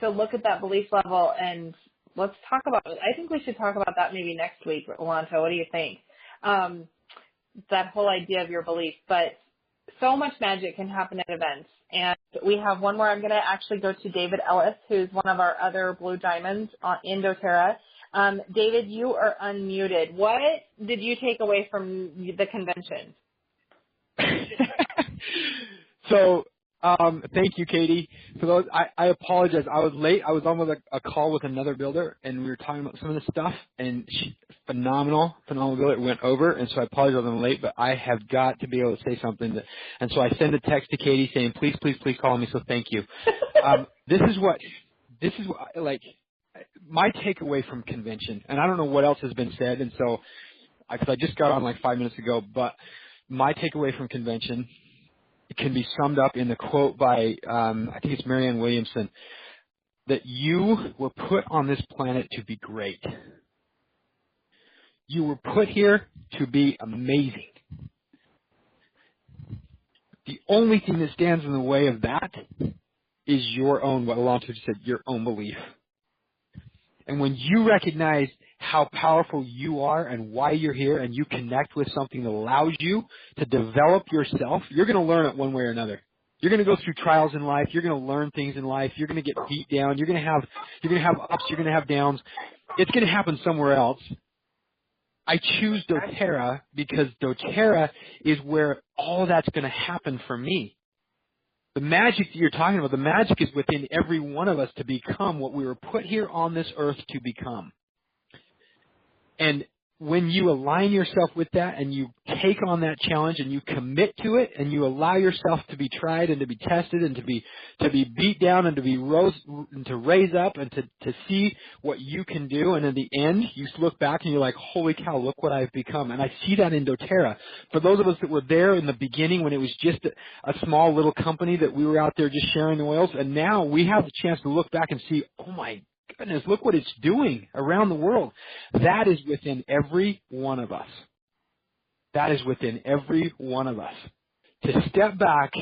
so look at that belief level and let's talk about it. I think we should talk about that maybe next week, Rolando. What do you think? That whole idea of your belief. But so much magic can happen at events. And we have one more. I'm going to actually go to David Ellis, who's one of our other Blue Diamonds in doTERRA. David, you are unmuted. What did you take away from the convention? So, thank you, Katie. For those, I apologize. I was late. I was on with a call with another builder, and we were talking about some of the stuff. And phenomenal builder. It went over, and so I apologize I'm late. But I have got to be able to say something. And so I send a text to Katie saying, "Please, please, please call me." So thank you. This is what like my takeaway from convention, and I don't know what else has been said. And so, because I just got on like 5 minutes ago, but my takeaway from convention. It can be summed up in the quote by, I think it's Marianne Williamson, that you were put on this planet to be great. You were put here to be amazing. The only thing that stands in the way of that is your own, what Alonso just said, your own belief. And when you recognize how powerful you are and why you're here, and you connect with something that allows you to develop yourself, you're going to learn it one way or another. You're going to go through trials in life. You're going to learn things in life. You're going to get beat down. You're going to have ups. You're going to have downs. It's going to happen somewhere else. I choose doTERRA because doTERRA is where all that's going to happen for me. The magic that you're talking about, the magic is within every one of us to become what we were put here on this earth to become. And when you align yourself with that and you take on that challenge and you commit to it and you allow yourself to be tried and to be tested and to be beat down and to raise up and to see what you can do, and in the end you look back and you're like, holy cow, look what I've become. And I see that in doTERRA. For those of us that were there in the beginning when it was just a small little company that we were out there just sharing the oils, and now we have the chance to look back and see, oh my goodness, look what it's doing around the world. That is within every one of us. That is within every one of us. To step back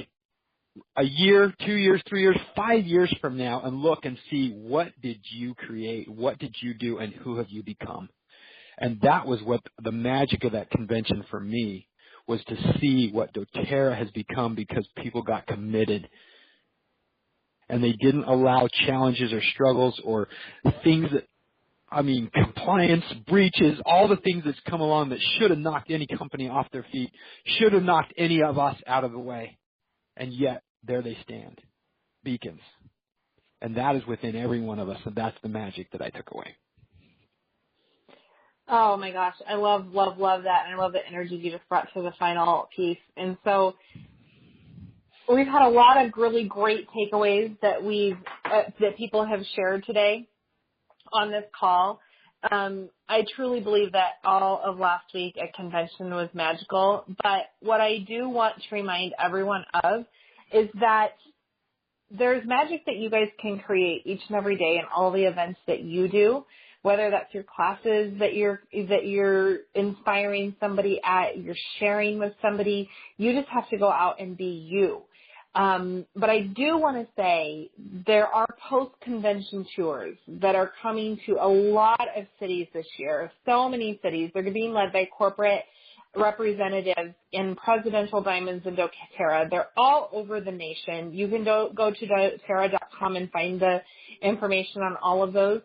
a year, 2 years, 3 years, 5 years from now and look and see, what did you create? What did you do? And who have you become? And that was what the magic of that convention for me was, to see what doTERRA has become because people got committed. And they didn't allow challenges or struggles or things that, compliance, breaches, all the things that's come along that should have knocked any company off their feet, should have knocked any of us out of the way. And yet, there they stand, beacons. And that is within every one of us, and that's the magic that I took away. Oh my gosh, I love that, and I love the energy you just brought to the final piece. And so we've had a lot of really great takeaways that that people have shared today on this call. I truly believe that all of last week at convention was magical. But what I do want to remind everyone of is that there's magic that you guys can create each and every day in all the events that you do, whether that's your classes that you're inspiring somebody at, you're sharing with somebody. You just have to go out and be you. But I do want to say there are post-convention tours that are coming to a lot of cities this year, so many cities. They're being led by corporate representatives in Presidential Diamonds and doTERRA. They're all over the nation. You can go to doTERRA.com and find the information on all of those.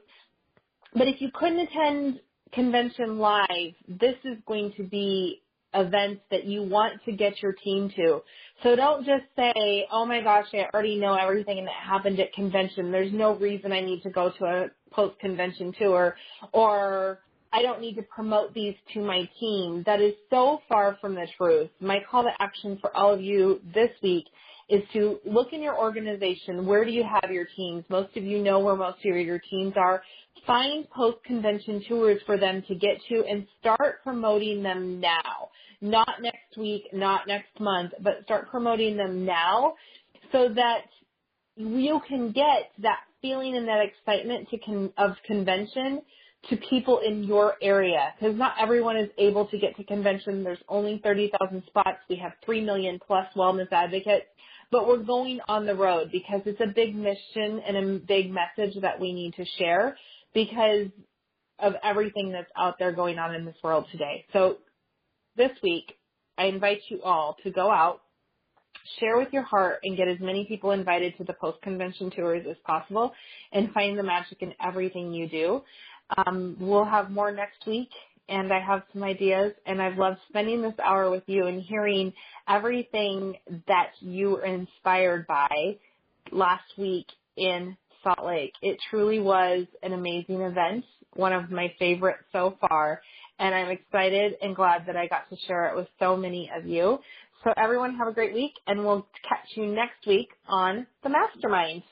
But if you couldn't attend convention live, this is going to be events that you want to get your team to. So don't just say, oh my gosh, I already know everything that happened at convention. There's no reason I need to go to a post-convention tour, or I don't need to promote these to my team. That is so far from the truth. My call to action for all of you this week is to look in your organization. Where do you have your teams? Most of you know where most of your teams are. Find post-convention tours for them to get to and start promoting them now. Not next week, not next month, but start promoting them now so that you can get that feeling and that excitement of convention to people in your area, because not everyone is able to get to convention. There's only 30,000 spots. We have 3 million plus wellness advocates, but we're going on the road because it's a big mission and a big message that we need to share because of everything that's out there going on in this world today. So this week, I invite you all to go out, share with your heart, and get as many people invited to the post-convention tours as possible and find the magic in everything you do. We'll have more next week, and I have some ideas, and I've loved spending this hour with you and hearing everything that you were inspired by last week in Salt Lake. It truly was an amazing event, one of my favorites so far, and I'm excited and glad that I got to share it with so many of you. So everyone have a great week, and we'll catch you next week on the Mastermind.